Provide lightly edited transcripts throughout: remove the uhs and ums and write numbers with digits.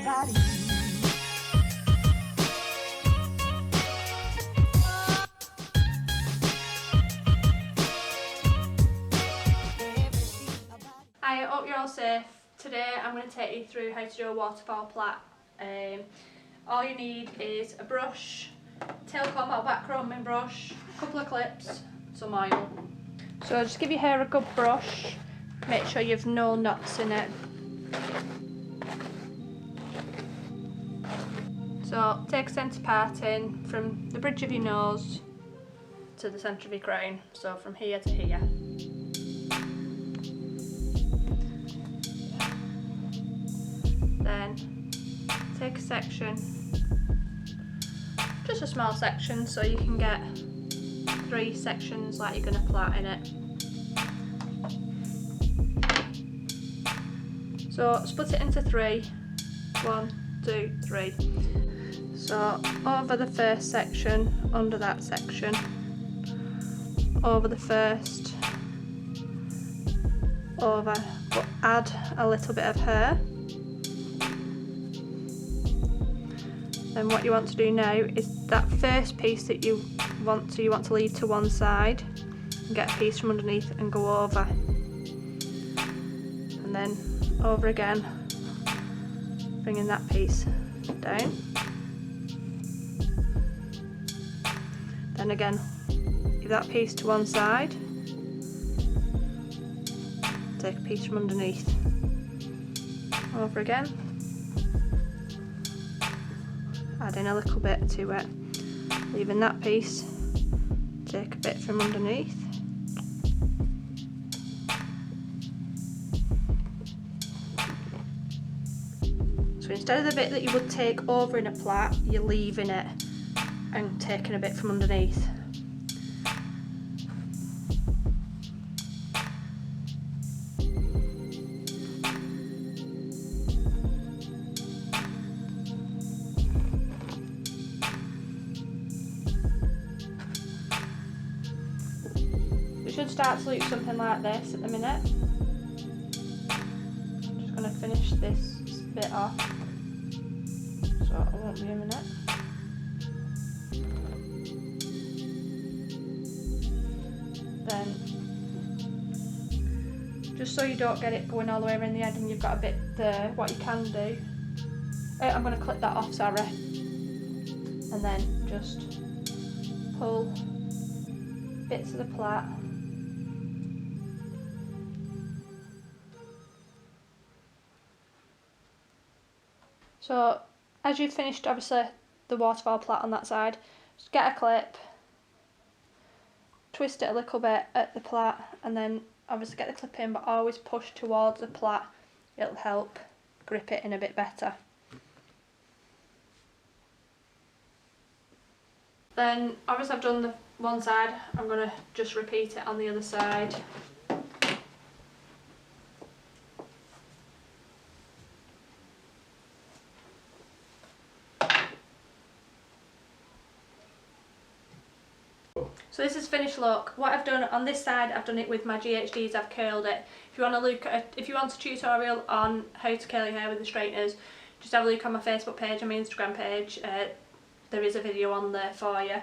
about you. I hope you're all safe. Today I'm going to take you through how to do a waterfall plait. All you need is a brush, tail comb or back combing brush, a couple of clips, some oil. So just give your hair a good brush, make sure you've no knots in it. So take a centre parting from the bridge of your nose to the centre of your crown, so from here to here. Then take a section, just a small section, so you can get 3 sections like you're going to plait in it. So split it into 3, 1, 2, 3. So over the first section, under that section, over the first, over, but add a little bit of hair. Then what you want to do now is that first piece that you want to leave to one side and get a piece from underneath and go over, and then over again, bringing that piece down. Then again, leave that piece to one side, take a piece from underneath, over again, adding a little bit to it, leaving that piece, take a bit from underneath, so instead of the bit that you would take over in a plait, you're leaving it and taking a bit from underneath. It should start to look something like this at the minute. I'm just going to finish this bit off, so it won't be a minute. Then, just so you don't get it going all the way around the end and you've got a bit there, what you can do, I'm going to clip that off, sorry, and then just pull bits of the plait. So as you've finished obviously the waterfall plait on that side, just get a clip, twist it a little bit at the plait, and then obviously get the clip in, but always push towards the plait. It'll help grip it in a bit better. Then obviously I've done the one side, I'm going to just repeat it on the other side. So this is finished look. What I've done on this side, I've done it with my GHDs, I've curled it. If you want to look at, if you want a tutorial on how to curl your hair with the straighteners, just have a look on my Facebook page and my Instagram page. There is a video on there for you.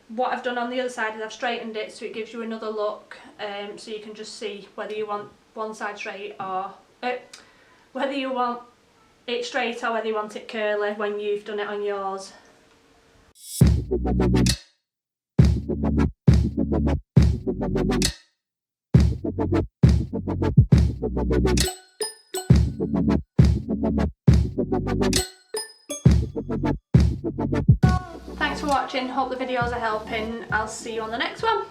What I've done on the other side is I've straightened it so it gives you another look, so you can just see whether you want one side straight or whether you want it straight or whether you want it curly when you've done it on yours. Thanks for watching, hope the videos are helping. I'll see you on the next one.